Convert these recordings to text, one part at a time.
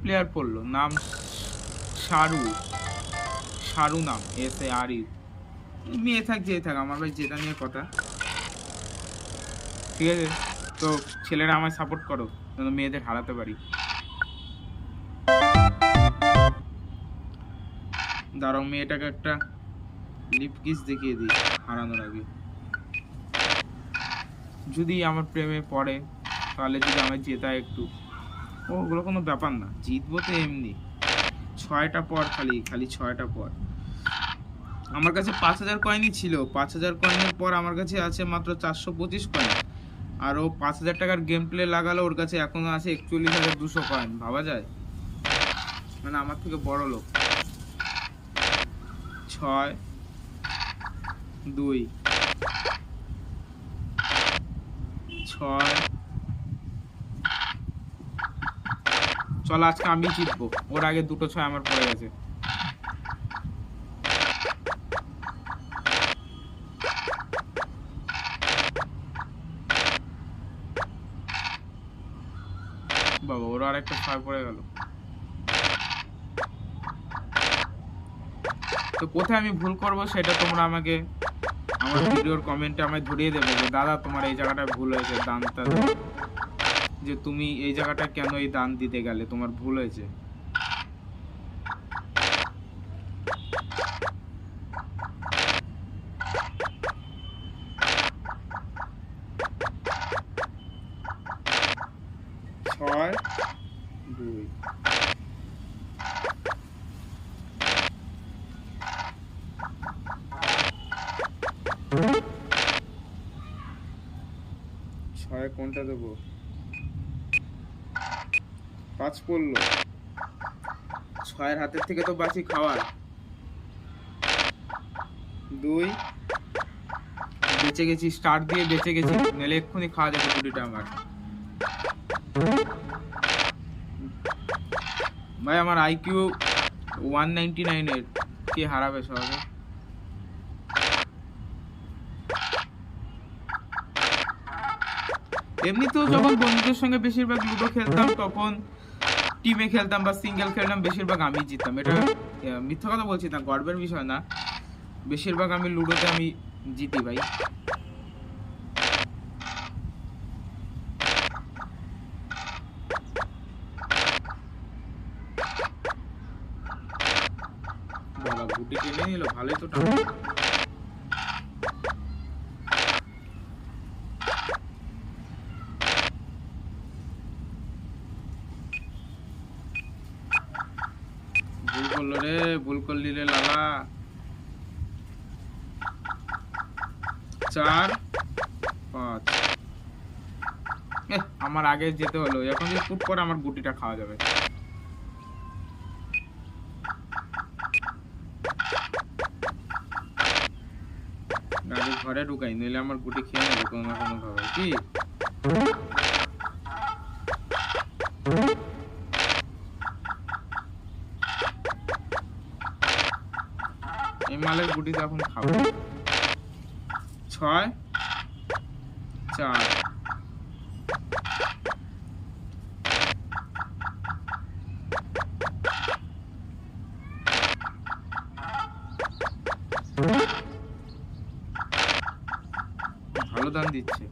Player পড়লো, নাম শারু, শারু নাম, SARU। মেয়ে থাক যে থাক, আমার ভাই যেটা নিয়ে কথা, ঠিক আছে? তো ছেলেরা আমায় সাপোর্ট করো যেন মেয়েদের হারাতে পারি। দাঁড়াও, মেয়েটাকে একটা লিপ কিস দেখিয়ে দিই হারানোর আগে। যদি আমার প্রেমে পড়ে তাহলে যদি আমায় জেতায় একটু, ওগুলো কোনো ব্যাপার না, জিতবো তো এমনি। 6টা পর, খালি খালি 6টা পর। আমার কাছে 5000 কয়েনই ছিল, 5000 কয়েনের পর আমার কাছে আছে মাত্র 425 কয়েন। আর ও 5000 টাকার গেম প্লে লাগালো, ওর কাছে এখনো আছে 41,200 কয়েন। ভাবা যায়? মানে আমার থেকে বড় লোক। 6 2 6। চল আজকে আমি জিতবো, ওর আগে দুটো 6 আমার পড়ে গেছে। বাবা, ওর আর একটা 6 পড়ে গেল। তো কোথায় আমি ভুল করব সেটা তোমরা আমাকে আমার ভিডিওর কমেন্টে আমায় ধরিয়ে দেবে যে দাদা তোমার এই জায়গাটায় ভুল হয়েছে, দানটা যে তুমি এই জায়গাটা কেন এই দান দিতে গেলে, তোমার ভুল হয়েছে। ছয় 2। ছয় কোনটা দেবো? 5 পড়লো। 6-এর হাতের থেকে তো বাঁচি খাওয়ার। 2 বেঁচে গেছি, স্টার দিয়ে বেঁচে গেছি, নাহলে এক্ষুনি খাওয়া যাবে গুটিটা আমার। ভাই আমার IQ 199 এর, কে হারাবে সবাই? এমনিতেও যখন বন্ধুদের সঙ্গে বেশিরভাগ লুডো খেলতাম তখন টিমে খেলতাম বা সিঙ্গেল খেলতাম, বেশিরভাগ আমি জিততাম। এটা মিথ্যা কথা বলছি না, গর্বের বিষয় না, বেশিরভাগ আমি লুডোতে আমি জিতি ভাই। বাবা গুটি টেনে নিল, ভালোই তো টান। ভুল করলো রে, ভুল করলি রে লালা। 4 5। আমার আগে যেতে হলো, এখন যদি ফুট করে আমার গুটিটা খাওয়া যাবে। গাড়ি ঘরে ঢুকাই, নইলে আমার গুটি খেয়ে নেবে কোনো না কোনো ভাবে। কি এই মালের গুটি তো এখন খাবো। 6 4। ভালো দান দিচ্ছে।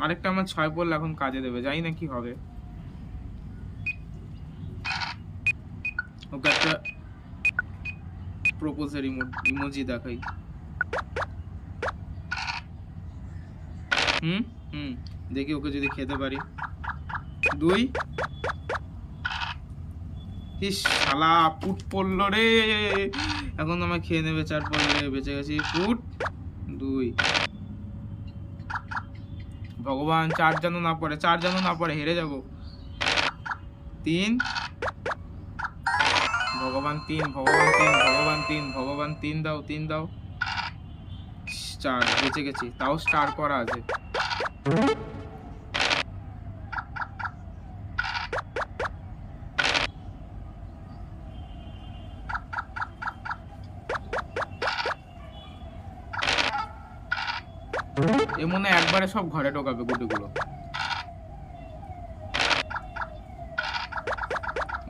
আরেকটা আমার 6 পড়লে এখন কাজে দেবে, জানি না কি হবে। ওকে একটা প্রপোজের ইমোজি দেখাই। দেখি ওকে যদি খেতে পারি। 2 ইস শালা, পুট পড়লো রে, এখন আমায় খেয়ে নেবে। 4 পড়লে বেঁচে গেছি। পুট 2। ভগবান 4 যেন না পড়ে, 4 যেন না পড়ে, হেরে যাব। 3 ভগবান 3, ভগবান 3, ভগবান 3, ভগবান 3 দাও, 3 দাও। 4 বেঁচে গেছি, তাও স্টার করা আছে। এ মনে হয় একবারে সব ঘরে ঢোকাবে গুটিগুলো।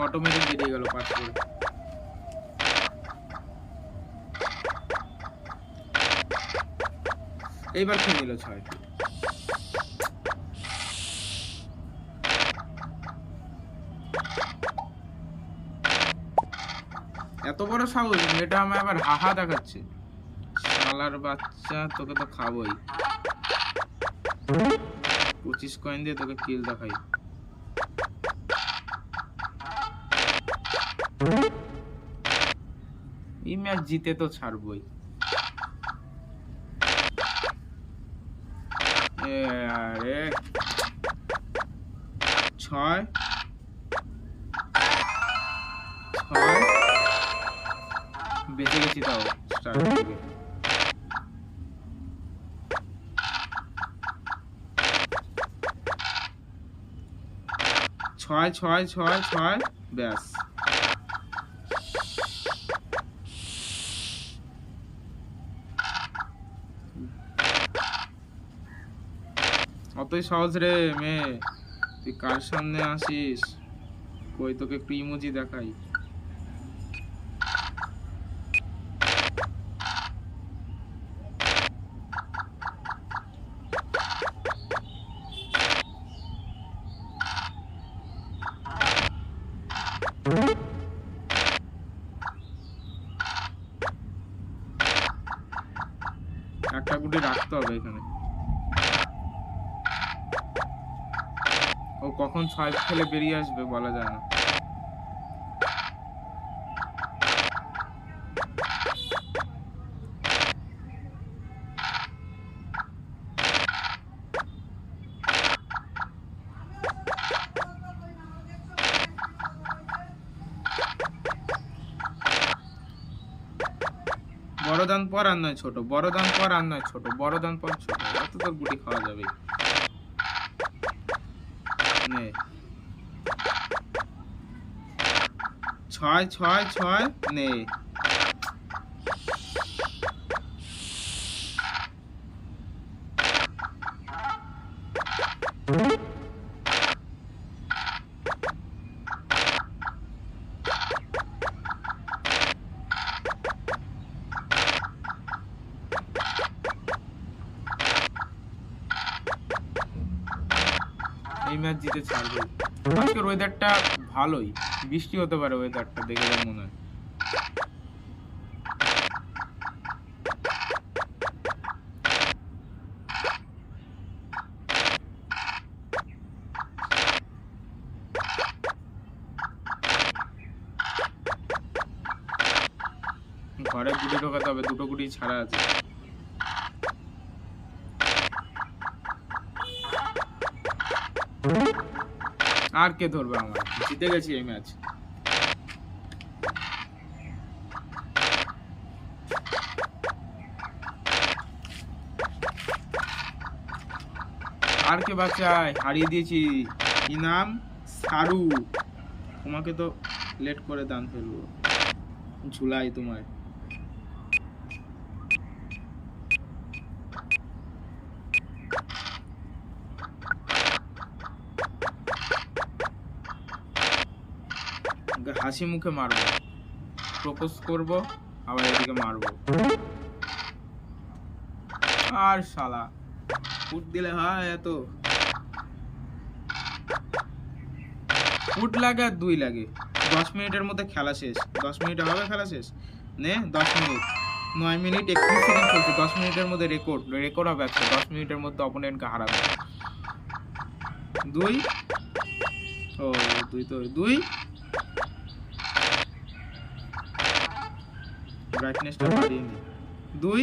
অটোমেটিক বেরিয়ে গেল পাঁচ করে। এইবার খেয়ে নিল 6। এত বড় সাহস, এটা আমায় আবার হাহা দেখাচ্ছে। শালার বাচ্চা, তোকে তো খাবোই। 25 কয়েন দিয়ে তোকে কিল দেখাই। এই ম্যাচ জিতে তো ছাড়বই। আরে 6 বেঁচে গেছি তাও স্টার্ট থেকে। 6 ব্যাস। অতই সহজ রে মেয়ে, তুই কার সামনে আসিস? কই তোকে একটু ইমোজি দেখাই। একটা গুটি রাখতে হবে এখানে। ও কখন 6 খেলে বেরিয়ে আসবে বলা যায় না। বড় দান পর আর নয় ছোট, বড় দান পর আর নয় ছোট, বড় দান পর ছোট, এত তোর গুটি খাওয়া যাবে। নে 6 নে। এই ম্যাচ জিতে ছাড়বে। আজকের ওয়েদারটা ভালোই, বৃষ্টি হতে পারে ওয়েদারটা দেখে যা মনে হয়। ঘরে গুটি ঢোকাতে হবে, দুটো গুটি ছাড়া আছে। আর কে ধরবে আমার? জিতে গেছি এই ম্যাচ। আর কে বাঁচায়? হারিয়ে দিয়েছি। কি নাম? সারু। তোমাকে তো লেট করে দান ফেলবো, ঝুলাই তোমায়। হাসি মুখে মারবো, প্রপোজ করবো, আবার এদিকে মারবো। আর শালা ফুট দিলে হয় এত? ফুট লাগে আর 2 লাগে। 10 মিনিটের মধ্যে খেলা শেষ। 10 মিনিটে হবে খেলা শেষ? নে 10 মিনিট, 9 মিনিট 31 সেকেন্ড চলছে। 10 মিনিটের মধ্যে রেকর্ড হবে একটা। 10 মিনিটের মধ্যে অপোনেন্টকে হারাবে। 2 ও 2 তো 2 ব্রাইটনেসটা বাড়িয়ে নি। 2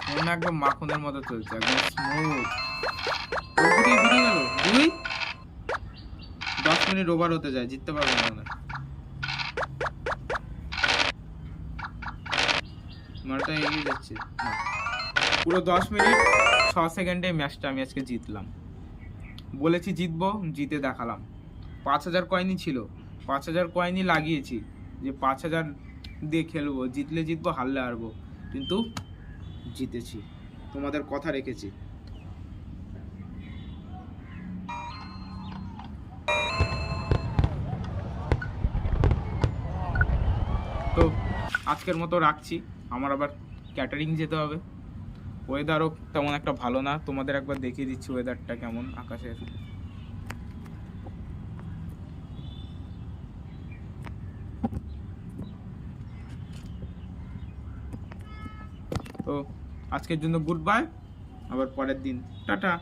ফোন একদম মাখনের মতো চলছে, একদম স্মুথ। ওইদিকে বেরিয়ে গেল 2। 10 মিনিট ওভার হতে যায়, জিততে পারবো না মনে হয়। মালটা এগিয়ে যাচ্ছে না। পুরো 10 মিনিট 6 সেকেন্ডে ম্যাচটা আমি আজকে জিতলাম। বলেছি জিতবো, জিতে দেখালাম। 5000 কয়েনই ছিল, 5000 কয়েনই লাগিয়েছি যে 5000 দিয়ে খেলবো, জিতলে জিতবো হারলে হারবো, কিন্তু জিতেছি, তোমাদের কথা রেখেছি। তো আজকের মতো রাখছি, আমার আবার ক্যাটারিং যেতে হবে। ওয়েদারও তেমন একটা ভালো না, তোমাদের একবার দেখিয়ে দিচ্ছি ওয়েদারটা কেমন আকাশের। তো আজকের জন্য গুড বাই, আবার পরের দিন টাটা।